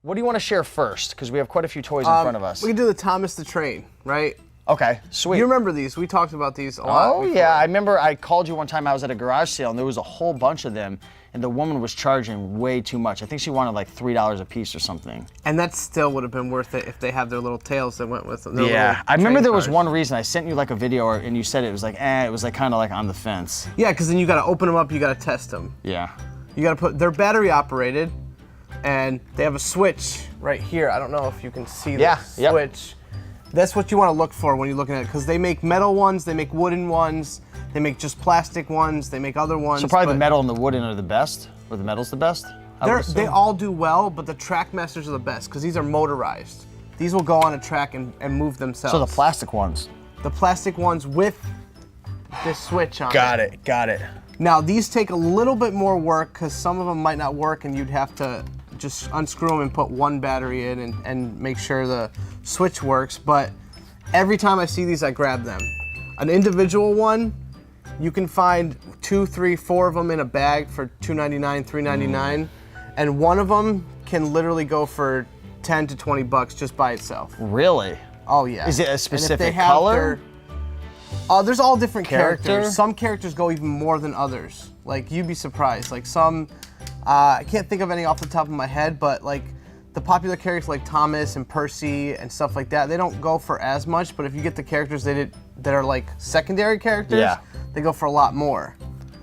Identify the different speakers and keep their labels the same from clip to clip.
Speaker 1: What do you want to share first? Because we have quite a few toys in front of us.
Speaker 2: We can do the Thomas the Train, right?
Speaker 1: Okay, sweet.
Speaker 2: You remember these? We talked about these a lot.
Speaker 1: Oh yeah, I remember I called you one time. I was at a garage sale and there was a whole bunch of them, and the woman was charging way too much. I think she wanted like $3 a piece or something.
Speaker 2: And that still would have been worth it if they have their little tails that went with them.
Speaker 1: Yeah, I remember there was one reason I sent you like a video, and you said it was like, it was like kind of like on the fence.
Speaker 2: Yeah, because then you got to open them up, you got to test them.
Speaker 1: Yeah.
Speaker 2: You got to put, they're battery operated, and they have a switch right here. I don't know if you can see the switch. That's what you want to look for when you're looking at it, because they make metal ones, they make wooden ones, they make just plastic ones, they make other ones.
Speaker 1: So probably the metal and the wooden are the best, or the metal's the best?
Speaker 2: They all do well, but the Trackmasters are the best, because these are motorized. These will go on a track and move themselves.
Speaker 1: So the plastic ones?
Speaker 2: The plastic ones with this switch on
Speaker 1: Got it, got it.
Speaker 2: Now these take a little bit more work, because some of them might not work and you'd have to just unscrew them and put one battery in and make sure the switch works, but every time I see these, I grab them. An individual one, you can find 2, 3, 4 of them in a bag for $2.99, $3.99, and one of them can literally go for 10 to 20 bucks just by itself.
Speaker 1: Really?
Speaker 2: Oh yeah.
Speaker 1: Is it a specific color?
Speaker 2: There's all different characters. Some characters go even more than others. Like, you'd be surprised. Like some, I can't think of any off the top of my head, but like the popular characters like Thomas and Percy and stuff like that, they don't go for as much, but if you get the characters that are like secondary characters, they go for a lot more.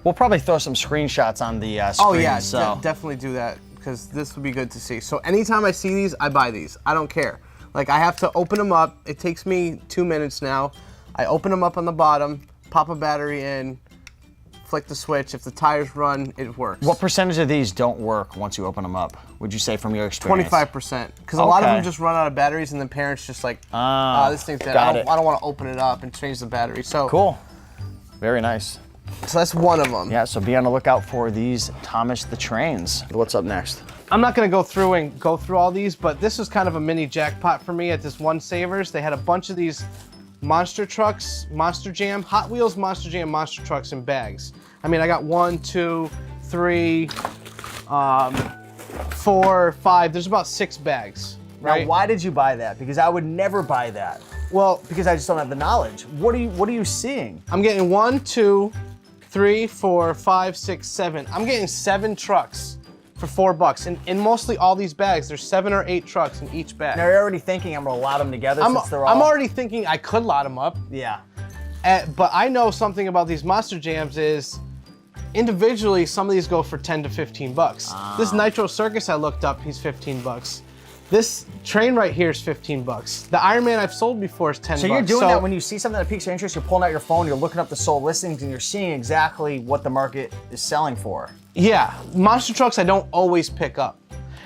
Speaker 1: We'll probably throw some screenshots on the screen.
Speaker 2: Oh yeah,
Speaker 1: so.
Speaker 2: Definitely do that, because this would be good to see. So anytime I see these, I buy these. I don't care. Like, I have to open them up. It takes me 2 minutes now. I open them up on the bottom, pop a battery in, flick the switch. If the tires run, it works.
Speaker 1: What percentage of these don't work once you open them up, would you say, from your experience?
Speaker 2: 25%. Because a lot of them just run out of batteries, and then parents just like, this thing's dead. I don't want to open it up and change the battery. So
Speaker 1: cool. Very nice.
Speaker 2: So that's one of them.
Speaker 1: Yeah, so be on the lookout for these Thomas the Trains. What's up next?
Speaker 2: I'm not gonna go through all these, but this was kind of a mini jackpot for me at this one Savers. They had a bunch of these monster trucks, Monster Jam, Hot Wheels Monster Jam monster trucks in bags. I mean, I got 1, 2, 3, 4, 5. There's about 6 bags. Right?
Speaker 1: Now, why did you buy that? Because I would never buy that. Well, because I just don't have the knowledge. What are you seeing?
Speaker 2: I'm getting 1, 2, 3, 4, 5, 6, 7. I'm getting 7 trucks for $4. And mostly all these bags, there's 7 or 8 trucks in each bag.
Speaker 1: Now you're already thinking I'm gonna lot them together since they're all...
Speaker 2: I'm already thinking I could lot them up.
Speaker 1: Yeah.
Speaker 2: But I know something about these Monster Jams is, individually, some of these go for 10 to 15 bucks. This Nitro Circus I looked up, he's 15 bucks. This train right here is 15 bucks. The Iron Man I've sold before is 10 bucks.
Speaker 1: So you're doing that when you see something that piques your interest, you're pulling out your phone, you're looking up the sold listings, and you're seeing exactly what the market is selling for. Yeah, monster trucks I don't always pick up.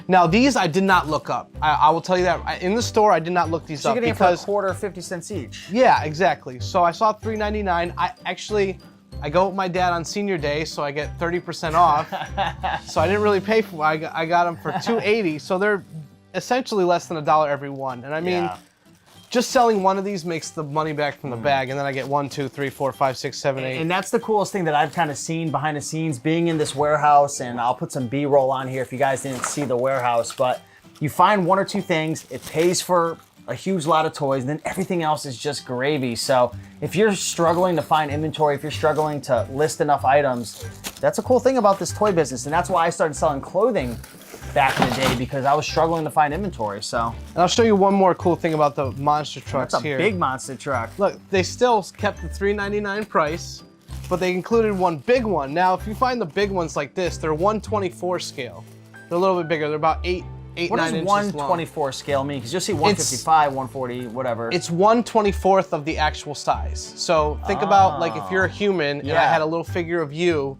Speaker 1: Now these I did not look up. I will tell you that. In the store I did not look these up because— So you're getting for a quarter, 50 cents each. Yeah, exactly. So I saw $3.99. I go with my dad on senior day, so I get 30% off. So I didn't really pay for it. I got them for $2.80. So they're essentially less than $1 every one. And I mean, just selling one of these makes the money back from the bag, and then I get 1, 2, 3, 4, 5, 6, 7, 8. And that's the coolest thing that I've kind of seen behind the scenes, being in this warehouse, and I'll put some B-roll on here if you guys didn't see the warehouse, but you find 1 or 2 things, it pays for a huge lot of toys, and then everything else is just gravy. So if you're struggling to find inventory, if you're struggling to list enough items, that's a cool thing about this toy business, and that's why I started selling clothing back in the day, because I was struggling to find inventory. So,
Speaker 2: and I'll show you one more cool thing about the monster trucks here.
Speaker 1: That's a big monster truck.
Speaker 2: Look, they still kept the $3.99 price, but they included one big one. Now, if you find the big ones like this, they're 1/24 scale. They're a little bit bigger. They're about 8, 9 inches long.
Speaker 1: What does 1/24 scale mean? Because you'll see 155, 140, whatever.
Speaker 2: It's 1/24 of the actual size. So think about, like, if you're a human and I had a little figure of you,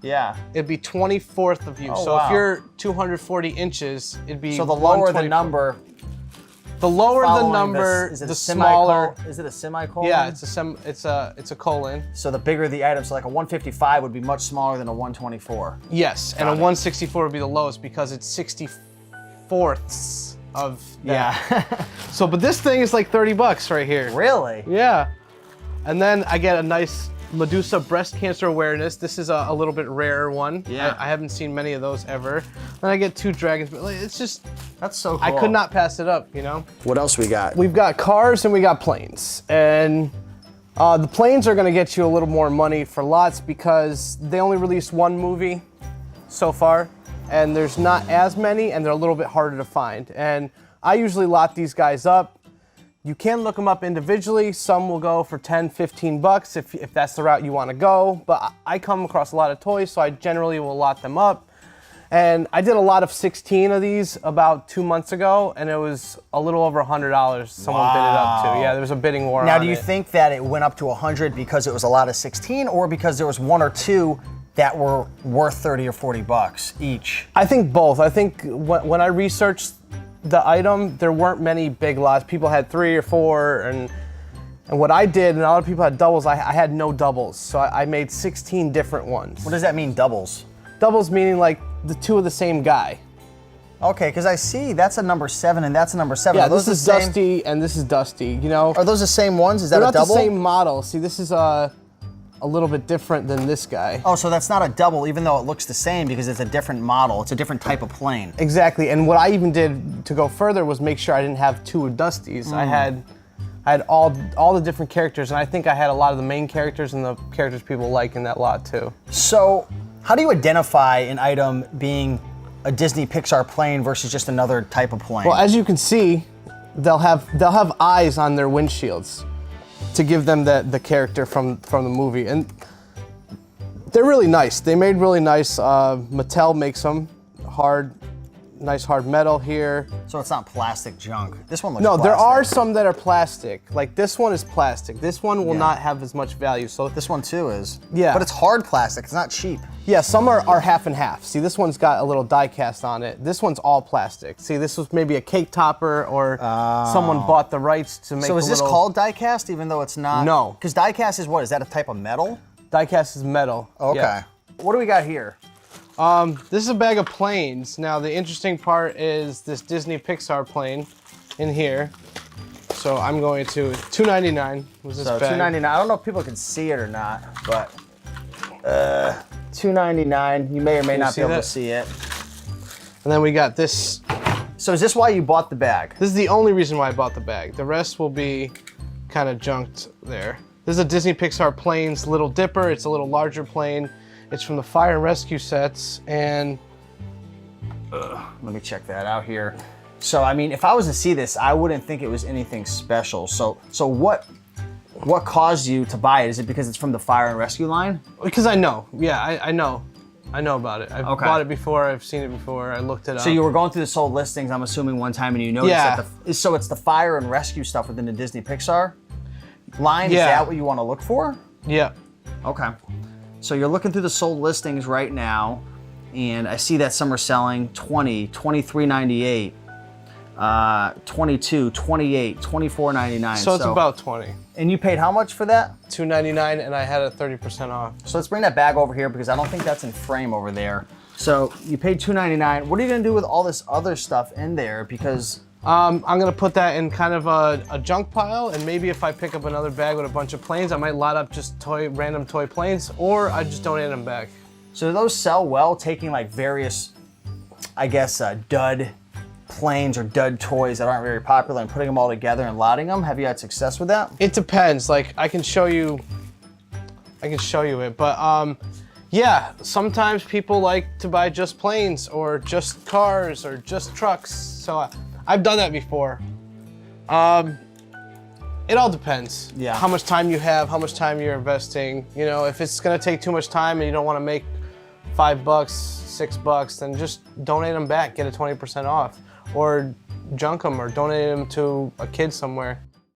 Speaker 2: it'd be 24th of you. So if you're 240 inches, it'd be—
Speaker 1: So the lower the number,
Speaker 2: the smaller.
Speaker 1: Is it a semicolon?
Speaker 2: Yeah, it's a colon.
Speaker 1: So the bigger the item, so like a 155 would be much smaller than a 124.
Speaker 2: Yes, and a 164 would be the lowest because it's 64ths of that.
Speaker 1: Yeah.
Speaker 2: So, but this thing is like 30 bucks right here.
Speaker 1: Really?
Speaker 2: Yeah. And then I get a nice Medusa breast cancer awareness. This is a little bit rarer one.
Speaker 1: Yeah.
Speaker 2: I haven't seen many of those ever. Then I get 2 dragons, but like, it's just,
Speaker 1: That's so cool.
Speaker 2: I could not pass it up, you know?
Speaker 1: What else we got?
Speaker 2: We've got cars and we got planes. And the planes are gonna get you a little more money for lots because they only released 1 movie so far, and there's not as many, and they're a little bit harder to find. And I usually lot these guys up. You can look them up individually. Some will go for 10, 15 bucks if that's the route you want to go. But I come across a lot of toys, so I generally will lot them up. And I did a lot of 16 of these about 2 months ago, and it was a little over $100 someone bid it up to. Yeah, there was a bidding war on it.
Speaker 3: Now, do you think that it went up to 100 because it was a lot of 16, or because there was 1 or 2 that were worth 30 or 40 bucks each?
Speaker 2: I think both. I think when I researched the item, there weren't many big lots. People had 3 or 4, and what I did, and a lot of people had doubles, I had no doubles. So I made 16 different ones.
Speaker 3: What does that mean, doubles?
Speaker 2: Doubles meaning like the 2 of the same guy.
Speaker 3: Okay, because I see that's a number 7 and that's a number 7.
Speaker 2: Yeah,
Speaker 3: Are those
Speaker 2: this is
Speaker 3: the same?
Speaker 2: Dusty and this is Dusty, you know?
Speaker 3: Are those the same ones? Is that
Speaker 2: They're
Speaker 3: a
Speaker 2: not
Speaker 3: double?
Speaker 2: the same model. See, this is a little bit different than this guy.
Speaker 3: Oh, so that's not a double, even though it looks the same, because it's a different model. It's a different type of plane.
Speaker 2: Exactly, and what I even did to go further was make sure I didn't have 2 of Dustys. I had all the different characters, and I think I had a lot of the main characters and the characters people like in that lot too.
Speaker 3: So, how do you identify an item being a Disney Pixar plane versus just another type of plane?
Speaker 2: Well, as you can see, they'll have eyes on their windshields to give them the character from the movie, and they're really nice. They made really nice. Mattel makes them nice hard metal here.
Speaker 3: So it's not plastic junk. This one looks
Speaker 2: No,
Speaker 3: plastic.
Speaker 2: there are some that are plastic. Like this one is plastic. This one will
Speaker 3: Yeah.
Speaker 2: not have as much value. So
Speaker 3: This one too is.
Speaker 2: Yeah.
Speaker 3: But it's hard plastic. It's not cheap.
Speaker 2: yeah, some are half and half. See, this one's got a little die cast on it. This one's all plastic. See, this was maybe a cake topper, or someone bought the rights to make.
Speaker 3: So is
Speaker 2: a
Speaker 3: this
Speaker 2: little
Speaker 3: called die cast, even though it's not?
Speaker 2: No.
Speaker 3: Because die cast is what? Is that a type of metal?
Speaker 2: die cast is metal.
Speaker 3: Okay.
Speaker 2: Yeah.
Speaker 3: What do we got here?
Speaker 2: This is a bag of planes. Now the interesting part is this Disney Pixar plane in here. So I'm going to $2.99 was this
Speaker 3: So
Speaker 2: bag.
Speaker 3: $2.99. I don't know if people can see it or not, but $2.99. You may or may not be
Speaker 2: see
Speaker 3: able
Speaker 2: that?
Speaker 3: to see it.
Speaker 2: And then we got this.
Speaker 3: So is this why you bought the bag?
Speaker 2: This is the only reason why I bought the bag. The rest will be kind of junked there. This is a Disney Pixar planes Little Dipper. It's a little larger plane. It's from the fire and rescue sets, and
Speaker 3: Let me check that out here. So I mean, if I was to see this, I wouldn't think it was anything special. So what caused you to buy it? Is it because it's from the fire and rescue line?
Speaker 2: because I know, yeah, I know about it. I've
Speaker 3: Okay.
Speaker 2: bought it before. I've seen it before. I looked it up.
Speaker 3: So you were going through the sold listings, I'm assuming, one time, and you noticed
Speaker 2: Yeah.
Speaker 3: that so it's the fire and rescue stuff within the Disney Pixar line?
Speaker 2: Yeah.
Speaker 3: Is that what you want to look for?
Speaker 2: Yeah.
Speaker 3: Okay. So you're looking through the sold listings right now, and I see that some are selling 20, 23.98, 22, 28, 24.99.
Speaker 2: So it's about 20.
Speaker 3: And you paid how much for that?
Speaker 2: $2.99, and I had a 30% off.
Speaker 3: So let's bring that bag over here because I don't think that's in frame over there. So you paid $2.99. What are you gonna do with all this other stuff in there? Because
Speaker 2: I'm gonna put that in kind of a junk pile, and maybe if I pick up another bag with a bunch of planes, I might lot up just random toy planes, or I just donate them back.
Speaker 3: so do those sell well, taking like various, I guess, dud planes or dud toys that aren't very popular and putting them all together and lotting them? Have you had success with that?
Speaker 2: It depends. Like I can show you it, but yeah, sometimes people like to buy just planes or just cars or just trucks. So I've done that before. It all depends.
Speaker 3: Yeah.
Speaker 2: How much time you have, how much time you're investing. You know, if it's gonna take too much time and you don't want to make $5, $6, then just donate them back, get a 20% off, or junk them or donate them to a kid somewhere.